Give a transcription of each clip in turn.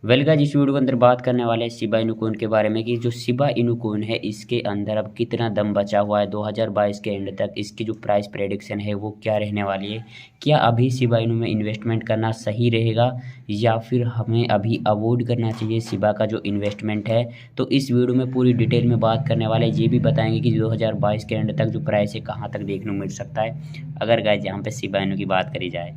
Well guys, इस video के अंदर बात करने वाले हैं शिबा इनू कॉइन के बारे में कि जो शिबा इनू कॉइन है इसके अंदर अब कितना दम बचा हुआ है 2022 के एंड तक। इसकी जो प्राइस प्रेडिक्शन है वो क्या रहने वाली है। क्या अभी शिबा इनू में इन्वेस्टमेंट करना सही रहेगा या फिर हमें अभी अवॉइड करना चाहिए शिबा का जो इन्वेस्टमेंट है। तो इस वीडियो में पूरी डिटेल में बात करने वाले हैं। ये भी बताएंगे कि 2022 के एंड तक जो प्राइस है कहाँ तक देखने को मिल सकता है अगर गाइस यहाँ पे शिबा इनू की बात करी जाए।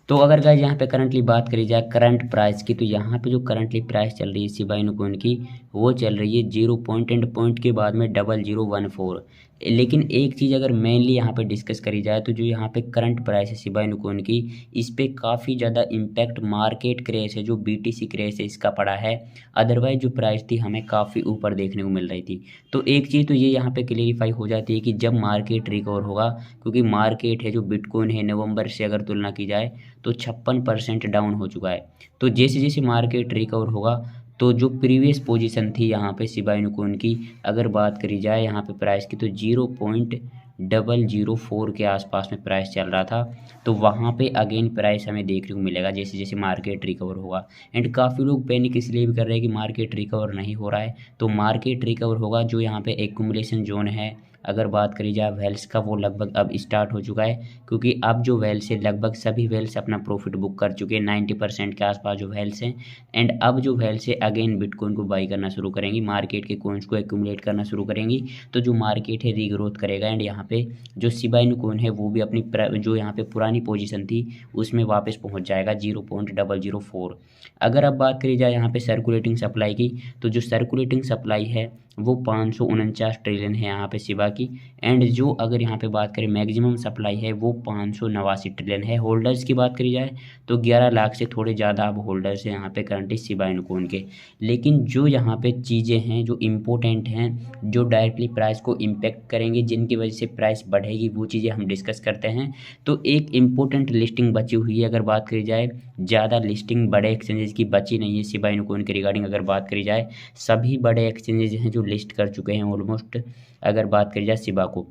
तो अगर गाइस यहाँ पे करंटली बात करी जाए करंट प्राइस की, तो यहाँ पे जो करंटली प्राइस चल रही है शिबा इनू कॉइन की वो चल रही है 0 पॉइंट एंड पॉइंट के बाद में 0014। लेकिन एक चीज़ अगर मेनली यहाँ पे डिस्कस करी जाए तो जो यहाँ पे करंट प्राइस है शिबा इनू कॉइन की, इस पे काफ़ी ज़्यादा इम्पैक्ट मार्केट क्रेश है जो बीटीसी क्रेश है इसका पड़ा है। अदरवाइज जो प्राइस थी हमें काफ़ी ऊपर देखने को मिल रही थी। तो एक चीज़ तो ये यहाँ पे क्लेरिफाई हो जाती है कि जब मार्केट रिकवर होगा, क्योंकि मार्केट है जो बिटकॉइन है नवंबर से अगर तुलना की जाए तो 56% डाउन हो चुका है। तो जैसे जैसे मार्केट रिकवर होगा तो जो प्रीवियस पोजीशन थी यहाँ पे शिबा इनू कॉइन की अगर बात करी जाए यहाँ पे प्राइस की, तो 0.004 के आसपास में प्राइस चल रहा था। तो वहाँ पे अगेन प्राइस हमें देखने को मिलेगा जैसे जैसे मार्केट रिकवर होगा। एंड काफ़ी लोग पैनिक इसलिए भी कर रहे हैं कि मार्केट रिकवर नहीं हो रहा है। तो मार्केट रिकवर होगा, जो यहाँ पे एक्यूमुलेशन जोन है अगर बात करी जाए वेल्स का, वो लगभग अब स्टार्ट हो चुका है। क्योंकि अब जो वेल्स है लगभग सभी वेल्स अपना प्रॉफिट बुक कर चुके हैं, 90% के आसपास जो वेल्स हैं। एंड अब जो वेल्स है अगेन बिटकॉइन को बाई करना शुरू करेंगी, मार्केट के कॉइन्स को एक्यूमुलेट करना शुरू करेंगी। तो जो मार्केट है रीग्रोथ करेगा एंड यहाँ पे जो शिबा इनू कॉइन है वो भी अपनी जो यहाँ पे पुरानी पोजीशन थी उसमें वापस पहुँच जाएगा 0.004। अगर अब बात करी जाए यहाँ पे सर्कुलेटिंग सप्लाई की, तो जो सर्कुलेटिंग सप्लाई है वो 549 ट्रिलियन है यहाँ पे शिबा की। एंड जो अगर यहाँ पे बात करें मैक्सिमम सप्लाई है वो 589 ट्रिलियन है। होल्डर्स की बात करी जाए तो 11 लाख से थोड़े ज़्यादा अब होल्डर्स हैं यहाँ पे करंटली शिबा इनू कॉइन के। लेकिन जो यहाँ पे चीज़ें हैं जो इम्पोर्टेंट हैं, जो डायरेक्टली प्राइस को इम्पेक्ट करेंगे, जिनकी वजह से प्राइस बढ़ेगी, वो चीज़ें हम डिस्कस करते हैं। तो एक इम्पोर्टेंट लिस्टिंग बची हुई है अगर बात करी जाए, ज़्यादा लिस्टिंग बड़े एक्सचेंजेस की बची नहीं है शिबा इनू कॉइन के रिगार्डिंग अगर बात करी जाए। सभी बड़े एक्सचेंजेस हैं जो लिस्ट कर चुके हैं ऑलमोस्ट अगर बात करी जाए शिबा को।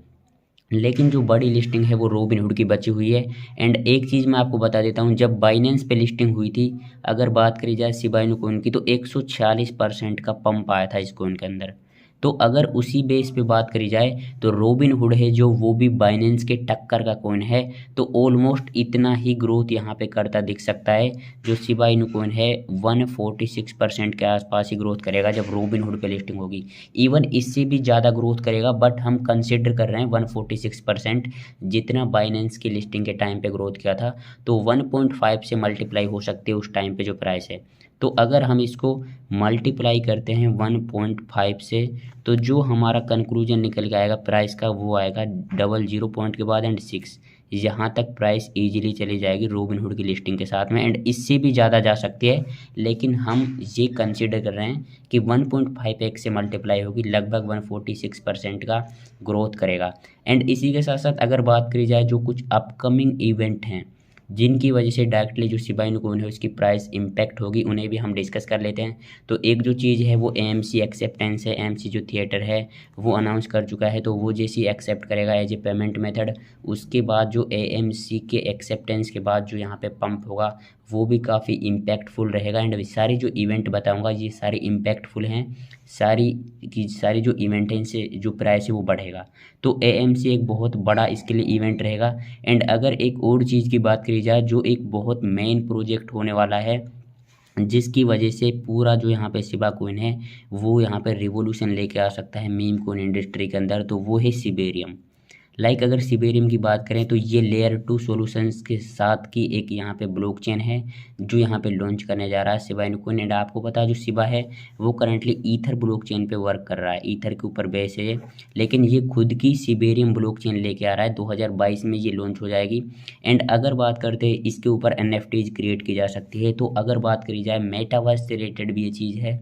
लेकिन जो बड़ी लिस्टिंग है वो रोबिनहुड की बची हुई है। एंड एक चीज़ मैं आपको बता देता हूँ, जब बाइनेंस पे लिस्टिंग हुई थी अगर बात करी जाए शिबा इनू कॉइन की, तो 146% का पंप आया था इस कॉइन के अंदर। तो अगर उसी बेस पे बात करी जाए तो रोबिनहुड है जो वो भी बाइनेंस के टक्कर का कॉइन है, तो ऑलमोस्ट इतना ही ग्रोथ यहाँ पे करता दिख सकता है। जो शिबा इनू कॉइन है 146% के आसपास ही ग्रोथ करेगा जब रोबिनहुड पे लिस्टिंग होगी। इवन इससे भी ज़्यादा ग्रोथ करेगा, बट हम कंसिडर कर रहे हैं 146% जितना बाइनेंस की लिस्टिंग के टाइम पे ग्रोथ किया था। तो 1.5 से मल्टीप्लाई हो सकते हैं उस टाइम पे जो प्राइस है। तो अगर हम इसको मल्टीप्लाई करते हैं 1.5 से, तो जो हमारा कंक्लूजन निकल के आएगा प्राइस का वो आएगा 00 पॉइंट के बाद एंड 6। यहाँ तक प्राइस इजीली चली जाएगी रोबिनहुड की लिस्टिंग के साथ में, एंड इससे भी ज़्यादा जा सकती है। लेकिन हम ये कंसिडर कर रहे हैं कि 1.5x से मल्टीप्लाई होगी, लगभग 146% का ग्रोथ करेगा। एंड इसी के साथ साथ अगर बात करी जाए जो कुछ अपकमिंग इवेंट हैं जिनकी वजह से डायरेक्टली जो शिबा इनू कॉइन है उसकी प्राइस इम्पैक्ट होगी, उन्हें भी हम डिस्कस कर लेते हैं। तो एक जो चीज़ है वो एएमसी एक्सेप्टेंस है। एएमसी जो थिएटर है वो अनाउंस कर चुका है, तो वो जैसी एक्सेप्ट करेगा एज ए पेमेंट मेथड, उसके बाद जो एएमसी के एक्सेप्टेंस के बाद जो यहाँ पे पंप होगा वो भी काफ़ी इम्पैक्टफुल रहेगा। एंड सारी जो इवेंट बताऊँगा ये सारे इम्पैक्टफुल हैं, सारी की सारी जो इवेंट हैं इनसे जो प्राइस है वो बढ़ेगा। तो एएमसी एक बहुत बड़ा इसके लिए इवेंट रहेगा। एंड अगर एक और चीज़ की बात करी जाए जो एक बहुत मेन प्रोजेक्ट होने वाला है जिसकी वजह से पूरा जो यहाँ पे शिबा कॉइन है वो यहाँ पे रिवॉल्यूशन लेके आ सकता है मीम कॉइन इंडस्ट्री के अंदर, तो वो है सिबेरियम। अगर सिबेरियम की बात करें तो ये लेयर 2 सॉल्यूशंस के साथ की एक यहाँ पे ब्लॉकचेन है जो यहाँ पे लॉन्च करने जा रहा है शिबा इनू कॉइन। एंड आपको पता है जो शिबा है वो करंटली ईथर ब्लॉकचेन पे वर्क कर रहा है, ईथर के ऊपर बेस है ये। लेकिन ये खुद की सिबेरियम ब्लॉकचेन लेके आ रहा है, 2022 में ये लॉन्च हो जाएगी। एंड अगर बात करते हैं इसके ऊपर एनएफटीज क्रिएट की जा सकती है। तो अगर बात करी जाए मेटावर्स से रिलेटेड भी ये चीज़ है।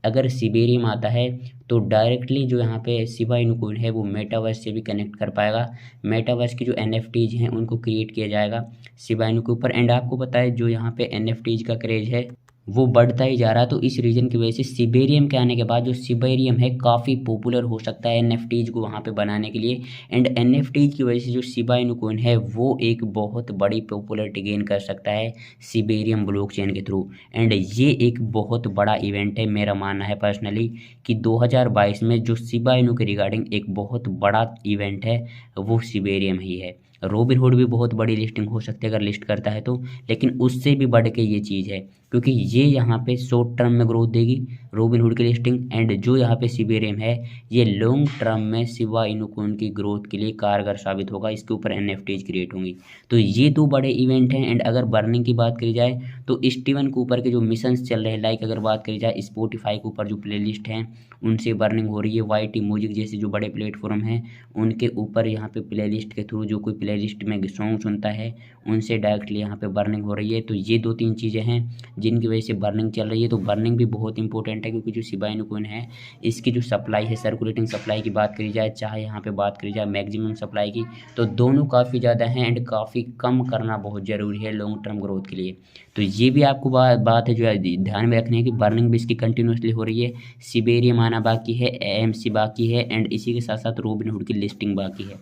अगर सिबेरियम आता है तो डायरेक्टली जो यहाँ पे शिबा इनू कॉइन है वो मेटावर्स से भी कनेक्ट कर पाएगा। मेटावर्स की जो एनएफटीज हैं उनको क्रिएट किया जाएगा शिबा इनू के ऊपर। एंड आपको पता है जो यहाँ पे एनएफटीज का क्रेज है वो बढ़ता ही जा रहा है। तो इस रीज़न की वजह से सिबेरियम के आने के बाद जो सिबेरियम है काफ़ी पॉपुलर हो सकता है एनएफटीज को वहाँ पे बनाने के लिए। एंड एनएफटीज की वजह से जो शिबा इनू कॉइन है वो एक बहुत बड़ी पॉपुलरिटी गेन कर सकता है सिबेरियम ब्लॉकचेन के थ्रू। एंड ये एक बहुत बड़ा इवेंट है, मेरा मानना है पर्सनली कि 2022 में जो शिबा इनू के रिगार्डिंग एक बहुत बड़ा इवेंट है वो सिबेरियम ही है। रॉबिनहुड भी बहुत बड़ी लिस्टिंग हो सकती है अगर लिस्ट करता है तो, लेकिन उससे भी बढ़ के ये चीज़ है क्योंकि ये यहाँ पे शॉर्ट टर्म में ग्रोथ देगी रॉबिनहुड की लिस्टिंग। एंड जो यहाँ पे सिबेरियम है ये लॉन्ग टर्म में शिबा इनू कॉइन की ग्रोथ के लिए कारगर साबित होगा, इसके ऊपर एनएफटीज क्रिएट होंगी। तो ये दो बड़े इवेंट हैं। एंड अगर बर्निंग की बात करी जाए तो स्टीवन कूपर के जो मिशंस चल रहे हैं, लाइक अगर बात करी जाए स्पॉटिफाई के ऊपर जो प्लेलिस्ट हैं उनसे बर्निंग हो रही है, वाईटी म्यूजिक जैसे जो बड़े प्लेटफॉर्म हैं उनके ऊपर यहाँ पे प्लेलिस्ट के थ्रू जो कोई प्लेलिस्ट में सॉन्ग सुनता है उनसे डायरेक्टली यहाँ पे बर्निंग हो रही है। तो ये दो तीन चीज़ें हैं जिनकी वजह से बर्निंग चल रही है। तो बर्निंग भी बहुत इंपॉर्टेंट है क्योंकि जो शिबा इनू कॉइन है इसकी जो सप्लाई है, सर्कुलेटिंग सप्लाई की बात करी जाए, चाहे यहाँ पे बात करी जाए मैक्सिमम सप्लाई की, तो दोनों काफ़ी ज़्यादा हैं एंड काफ़ी कम करना बहुत ज़रूरी है लॉन्ग टर्म ग्रोथ के लिए। तो ये भी आपको बात है जो है ध्यान में रखनी है कि बर्निंग भी इसकी कंटिन्यूसली हो रही है, सिबेरियम आना बाकी है, एएमसी बाकी है एंड इसी के साथ साथ रॉबिनहुड की लिस्टिंग बाकी है।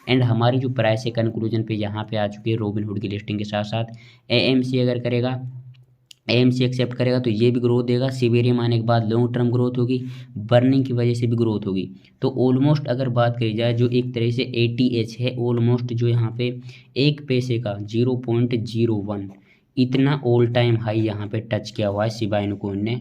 एंड हमारी जो प्राइस है कंक्लूजन पे यहाँ पे आ चुकी है रॉबिनहुड की लिस्टिंग के साथ साथ एएमसी अगर करेगा, एएमसी एक्सेप्ट करेगा तो ये भी ग्रोथ देगा, सिबेरियम आने के बाद लॉन्ग टर्म ग्रोथ होगी, बर्निंग की वजह से भी ग्रोथ होगी। तो ऑलमोस्ट अगर बात करी जाए जो एक तरह से एटीएच है ऑलमोस्ट जो यहाँ पे एक पैसे का 0.01 इतना ऑल टाइम हाई यहाँ पे टच किया हुआ है शिबा इनू कॉइन ने।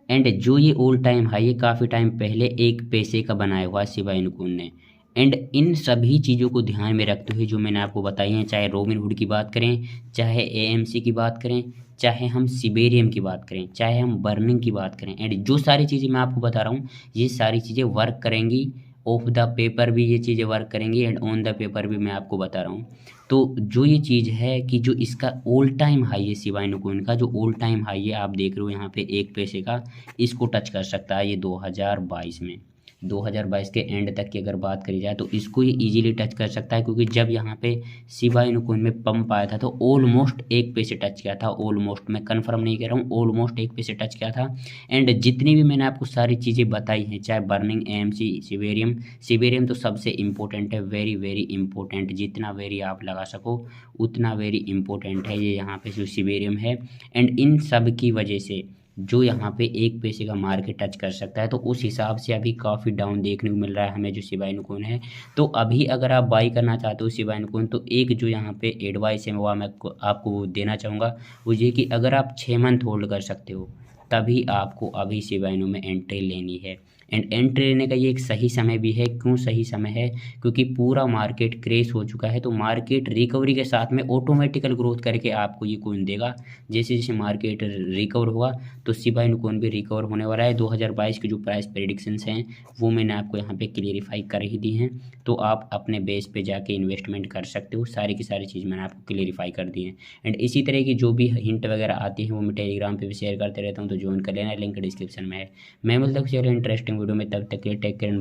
एंड जो ये ऑल टाइम हाई है काफ़ी टाइम पहले एक पैसे का बनाया हुआ है शिबा इनू कॉइन ने। एंड इन सभी चीज़ों को ध्यान में रखते हुए जो मैंने आपको बताई हैं, चाहे रॉबिनहुड की बात करें, चाहे एएमसी की बात करें, चाहे हम सिबेरियम की बात करें, चाहे हम बर्निंग की बात करें, एंड जो सारी चीज़ें मैं आपको बता रहा हूँ ये सारी चीज़ें वर्क करेंगी। ऑफ द पेपर भी ये चीज़ें वर्क करेंगी एंड ऑन द पेपर भी मैं आपको बता रहा हूँ। तो जो ये चीज़ है कि जो इसका ऑल टाइम हाई है शिबा इनू कॉइन का, जो ऑल टाइम हाई है आप देख रहे हो यहाँ पे एक पैसे का, इसको टच कर सकता है ये 2022 में। 2022 के एंड तक की अगर बात करी जाए तो इसको ये इजीली टच कर सकता है क्योंकि जब यहाँ पे शिबा इनू कॉइन में पंप आया था तो ऑलमोस्ट एक पैसे टच किया था, ऑलमोस्ट, मैं कंफर्म नहीं कह रहा हूँ, ऑलमोस्ट एक पैसे टच किया था। एंड जितनी भी मैंने आपको सारी चीज़ें बताई हैं, चाहे बर्निंग, एएमसी, सिबेरियम, सिबेरियम तो सबसे इम्पोर्टेंट है, वेरी वेरी इंपॉर्टेंट, जितना वेरी आप लगा सको उतना वेरी इंपॉर्टेंट है ये यहाँ पे जो सिबेरियम है। एंड इन सब की वजह से जो यहाँ पे एक पैसे का मार्केट टच कर सकता है, तो उस हिसाब से अभी काफ़ी डाउन देखने को मिल रहा है हमें जो शिबा इनू कॉइन है। तो अभी अगर आप बाई करना चाहते हो शिबा इनू कॉइन तो एक जो यहाँ पे एडवाइस है वो मैं आपको देना चाहूँगा, वो ये कि अगर आप 6 मंथ होल्ड कर सकते हो तभी आपको अभी शिबा इनू में एंट्री लेनी है। एंड एंट्री लेने का ये एक सही समय भी है। क्यों सही समय है? क्योंकि पूरा मार्केट क्रेश हो चुका है, तो मार्केट रिकवरी के साथ में ऑटोमेटिकल ग्रोथ करके आपको ये कॉइन देगा। जैसे जैसे मार्केट रिकवर होगा तो शिबा इनू कॉइन भी रिकवर होने वाला है। 2022 की जो प्राइस प्रेडिक्शंस हैं वो मैंने आपको यहाँ पे क्लियरिफाई कर ही दी हैं, तो आप अपने बेस पे जाके इन्वेस्टमेंट कर सकते हो। सारी की सारी चीज़ मैंने आपको क्लियरिफाई कर दी है। एंड इसी तरह की जो भी हिंट वगैरह आती है वो मैं टेलीग्राम पे भी शेयर करते रहता हूँ, तो ज्वाइन कर लेना, लिंक डिस्क्रिप्शन में है। मैं मिलता हूँ इंटरेस्टिंग वीडियो में, तब तक के लिए टेक केयर।